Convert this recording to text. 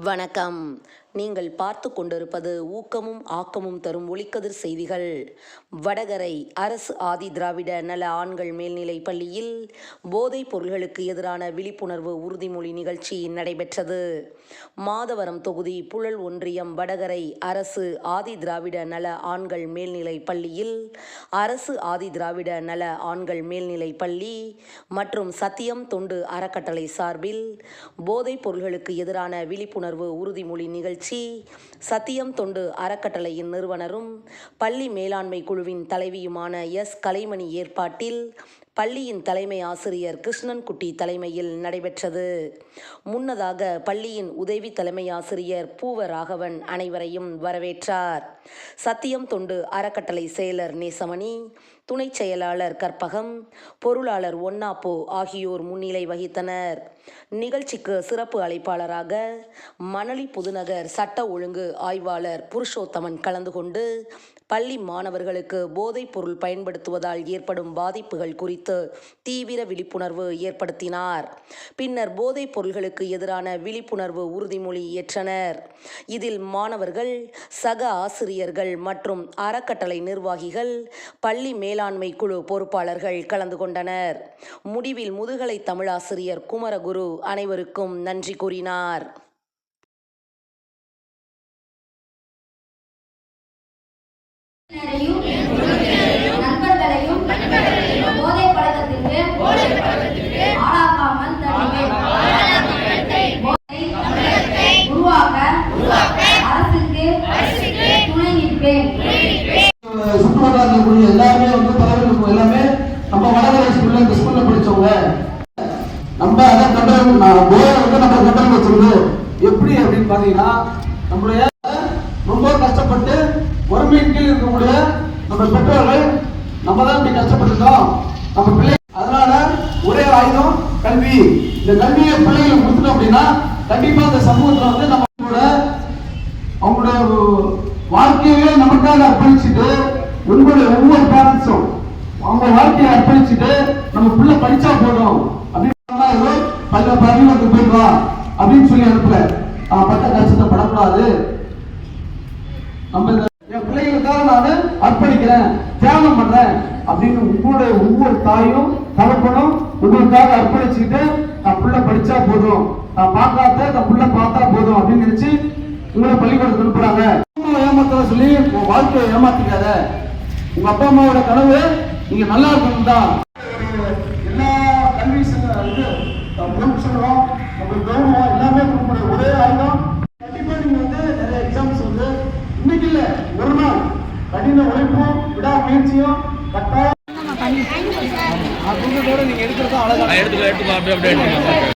வணக்கம். நீங்கள் பார்த்து கொண்டிருப்பது ஊக்கமும் ஆக்கமும் தரும் ஒளிக்கதிர் செய்திகள். வடகரை அரசு ஆதி திராவிட நல ஆண்கள் மேல்நிலைப் பள்ளியில் போதைப் பொருள்களுக்கு எதிரான விழிப்புணர்வு உறுதிமொழி நிகழ்ச்சி நடைபெற்றது. மாதவரம் தொகுதி புழல் ஒன்றியம் வடகரை அரசு ஆதி திராவிட நல ஆண்கள் மேல்நிலைப் பள்ளியில் அரசு ஆதி திராவிட நல ஆண்கள் மேல்நிலைப் பள்ளி மற்றும் சத்தியம் தொண்டு அறக்கட்டளை சார்பில் போதைப் பொருள்களுக்கு எதிரான விழிப்புணர்வு உறுதிமொழி நிகழ்ச்சி சத்தியம் தொண்டு அறக்கட்டளையின் நிறுவனரும் பள்ளி மேலாண்மை குழுவின் தலைவியுமான கலைமணி ஏற்பாட்டில் பள்ளியின் தலைமை ஆசிரியர் கிருஷ்ணன்குட்டி தலைமையில் நடைபெற்றது. முன்னதாக பள்ளியின் உதவி தலைமை ஆசிரியர் பூவராகவன் அனைவரையும் வரவேற்றார். சத்தியம் தொண்டு அறக்கட்டளை செயலர் நேசமணி, துணை செயலாளர் கற்பகம், பொருளாளர் ஒன்னாப்போ ஆகியோர் முன்னிலை வகித்தனர். நிகழ்ச்சிக்கு சிறப்பு அழைப்பாளராக மணலி புதுநகர் சட்ட ஒழுங்கு ஆய்வாளர் புருஷோத்தமன் கலந்து கொண்டு பள்ளி மாணவர்களுக்கு போதைப் பொருள் பயன்படுத்துவதால் ஏற்படும் பாதிப்புகள் குறித்து தீவிர விழிப்புணர்வு ஏற்படுத்தினார். பின்னர் போதைப் பொருள்களுக்கு எதிரான விழிப்புணர்வு உறுதிமொழி ஏற்றனர். இதில் மாணவர்கள், சக ஆசிரியர்கள் மற்றும் அறக்கட்டளை நிர்வாகிகள், பள்ளி மேலாண்மை குழு பொறுப்பாளர்கள் கலந்து கொண்டனர். முடிவில் முதுகலை தமிழாசிரியர் குமரகுரு அனைவருக்கும் நன்றி கூறினார். நண்பர்களையும் போதை பழக்கத்திற்கு ஆளாக்காமல் உருவாக்க அரசுக்கு துணை நிற்பேன். சுற்றுவட்டாரத்தில் எல்லாருமே தலைவர்கள் எல்லாமே நம்ம வடகரை ஸ்கூல்ல இந்த ஸ்கூல்ல படிச்சவங்க. நம்ம அதை கண்ட்ரோல் நம்ம கண்ட்ரோல் வச்சிருந்தோம். எப்படி அப்படின்னு பாத்தீங்கன்னா, நம்மளுடைய ரொம்ப கஷ்டப்பட்டு வறுமையின் கீழ் இருக்கக்கூடிய நம்ம பெற்றோர்கள் நம்ம தான் இப்படி கஷ்டப்பட்டுட்டோம் நம்ம பிள்ளை. அதனால ஒரே ஆயுதம் கல்வி. இந்த கல்வியை பிள்ளைகளுக்கு கொடுத்துட்டோம் அப்படின்னா கண்டிப்பா இந்த சமூகத்துல நம்ம அவங்களுடைய வாழ்க்கையே நமக்காக அர்ப்பணிச்சுட்டு, உங்களுடைய ஒவ்வொரு பேரண்ட்ஸும் அவங்க வாழ்க்கையை அர்ப்பணிச்சுட்டு நம்ம பிள்ளை படிச்சா போதும் அப்படின்னு பள்ளிக்கூடத்துக்கு போயிட்டு வா அப்படின்னு சொல்லி அனுப்பல. பட்ட கஷ்டத்தை படக்கூடாது. நம்ம என் பிள்ளைகளுக்காக நான் அர்ப்பணிக்கிறேன், தியாகம் பண்றேன் அப்படின்னு உங்களுடைய ஒவ்வொரு தாயும் தகப்பனும் உங்களுக்காக அர்ப்பணிச்சுக்கிட்டு நான் பிள்ளை படிச்சா போதும், நான் பார்க்காத நான் பிள்ளை பார்த்தா போதும் அப்படின்னு நினைச்சு உங்களை பள்ளிக்கூடத்துக்கு அனுப்புறாங்க. ஏமாத்த சொல்லி உன் வாழ்க்கையை ஏமாத்திக்காத. உங்க அப்பா அம்மாவோட கனவு நீங்க நல்லா இருக்கணும் தான். எல்லா கல்வி சொல்றோம், நம்ம கௌரவம் எல்லாமே கொடுக்கக்கூடிய ஒரே ஆயுதம். கண்டிப்பா நீங்க நிறைய எக்ஸாம்ஸ் இன்னைக்கு இல்ல, ஒரு நாள் கடின உழைப்பும் விடாமுயற்சியும் கட்டாயம் நீங்க எடுக்கிறதா அழகா எடுத்துக்கலாம்.